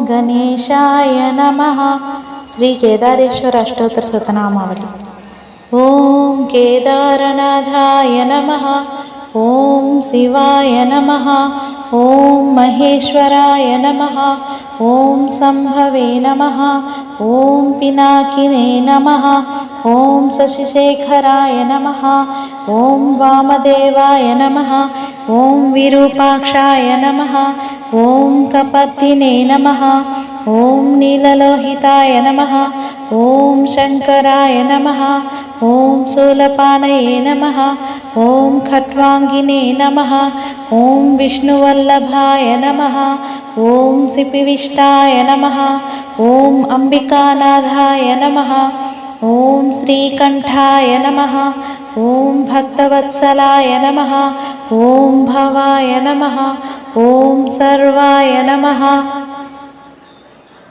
गणेशाय नमः। श्री केदारेश्वर अष्टोत्तर शतनामावली। ओम केदारनाथाय नमः। ओम शिवाय नमः। ओम महेश्वराय नमः। ओम संभवे नमः। ओम पिनाकिने नमः। ओम शशिशेखराय नमः। ओम वामदेवाय नमः। ओम विरूपाक्षाय नमः। ओम कपर्दिने नमः। ओम नीललोहिताय नमः। ओम शंकराय नमः। ओम शूलपाणये नमः। ओम खट्वांगिने नमः। ओम विष्णुवल्लभाय नमः। ओम सिपिविष्टाय नमः। ओम अंबिकानाथाय नमः। ओम श्रीकंठाय नमः। ओम भक्तवत्सलाय नमः। ओम भवाय नमः। ओम सर्वाय नमः।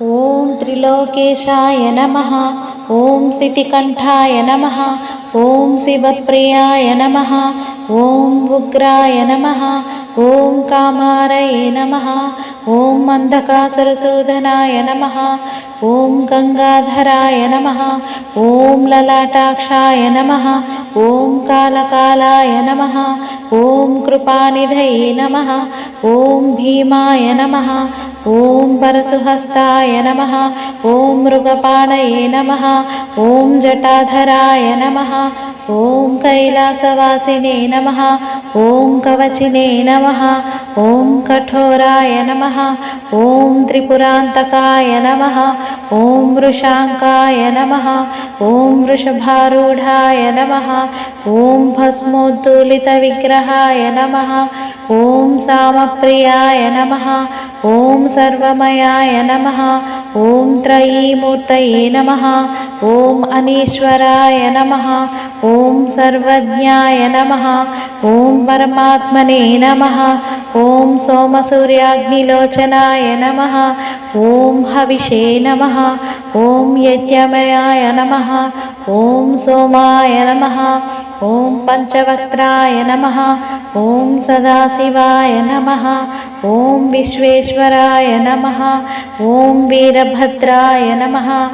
ओम त्रिलोकेशाय नमः। ओम सितिकंठाय नमः। ओम शिवप्रियाय नमः। ओम उग्राय नमः। ओम कामारये नमः। ओम अंधकासुरसूदनाय नमः। ओम गंगाधराय नमः। ओम ललाटाक्षाय नमः। ओम कालकालाय नमः। ओम कृपानिधये नमः। ओम भीमाय नमः। ओम परशुहस्ताय नमः। ओम मृगपाणये नमः। ओम जटाधराय नमः। ओम कैलासवासिने नमः। ओम कवचिने नमः। ओम कठोराय नमः। ओम त्रिपुरांतकाय नमः। ओम वृषांकाय नमः। ओम वृषभारूढ़ाय नमः। ओम भस्मोद्धूलितविग्रहाय नमः। ओम सामप्रियाय नमः। ओम सर्वमयाय नमः। ओम त्रयीमूर्तये नमः। ओम अनीश्वराय नमः। ओम सर्वज्ञाय नमः। ओम परमात्मने नमः। ओम सोमसूर्याग्निलोचनाय नमः। ओम हविषे नमः। ओम यज्ञमयाय नमः। ओम सोमाय नमः। ओम पंचवक्त्राय नमः। ओम सदाशिवाय नमः। ओम विश्वेश्वराय नमः। ओम वीरभद्राय नमः।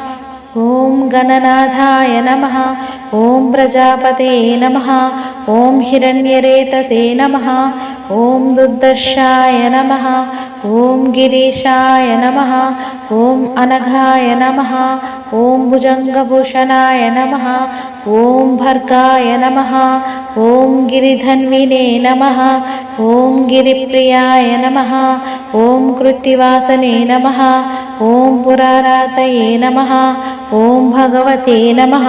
ओम गणनाथाय नमः। ओम प्रजापते नमः। ओम हिरण्यरेतसे नमः। ओम दुर्दर्शाय नमः। ओम गिरीशाय नमः। ओम अनघाय नमः। ओम भुजंगभूषणाय नमः। ओम भर्गाय नमः। ओम गिरिधन्विने नमः। ओम गिरिप्रियाय नमः। ओम कृत्तिवासने नमः। ओम पुरारातये नमः। ओम भगवते नमः।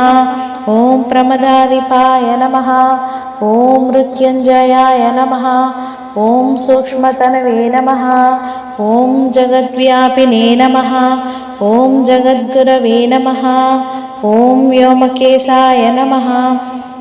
ओम प्रमदाधिपाय नमः। ओम मृत्युंजयाय नमः। ओम सूक्ष्मतनवे नमः। ओम जगद्व्यापिने नमः। ओम जगद्गुरवे नमः। ओम व्योमकेशाय नमः।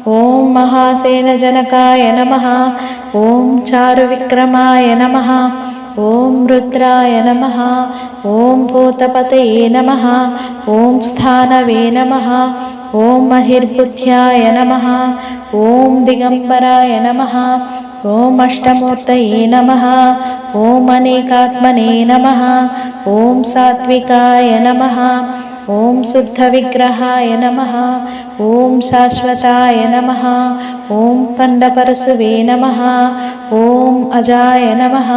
ओम महासेनजनकाय नमः। ओम चारुविक्रमाय नमः। ओम रुद्राय नमः। ओम भूतपतये नमः। ओम स्थानवे नमः। ओम महिर्बुद्ध्याय नमः। ओम दिगंबराय नमः। ओम अष्टमूर्तये नमः। ओम अनेकात्मने नमः। ओम सात्विकाय नमः। ओम शुद्धविग्रहाय नमः। ओम शाश्वताय नमः। ओम कंडपरशुवे नमः। ओम अजाय नमः।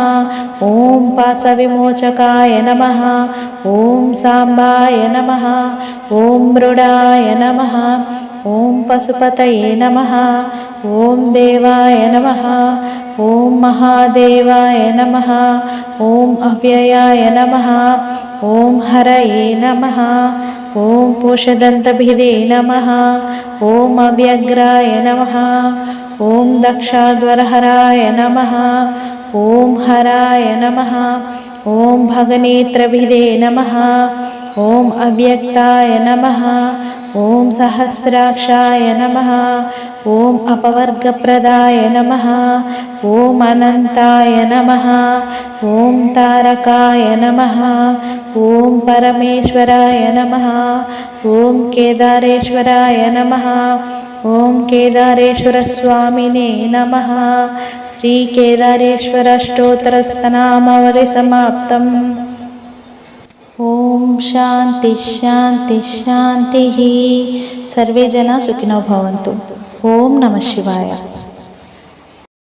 ओम पाशविमोचकाय नमः। ओम सांबाय नमः। ओम मृडाय नमः। ओम पशुपतये नमः। ओम देवाय नमः। ओम महादेवाय नमः। ओम अव्ययाय नमः। ओम हरये नमः। ओम पूषदन्तभिदे नमः। ओम अव्यग्राय नमः। ओम दक्षाध्वरहराय नमः। ओम हराय नमः। ओम भगनेत्रभिदे नमः। ओम अव्यक्ताय नमः। ओम सहस्राक्षाय नमः। ओम अपवर्गप्रदाय नमः। ओम अनंताय नमः। ओम तारकाय नमः। ओम परमेश्वराय नमः। ओम केदारेश्वराय नमः। ओम केदारेश्वर स्वामिने नमः। श्री केदारेश्वर अष्टोत्तर शतनामावली समाप्तम्। ఓం శాంతి శాంతి శాంతి. సర్వే జనా సుఖినో భవంతు. ఓం నమః శివాయ.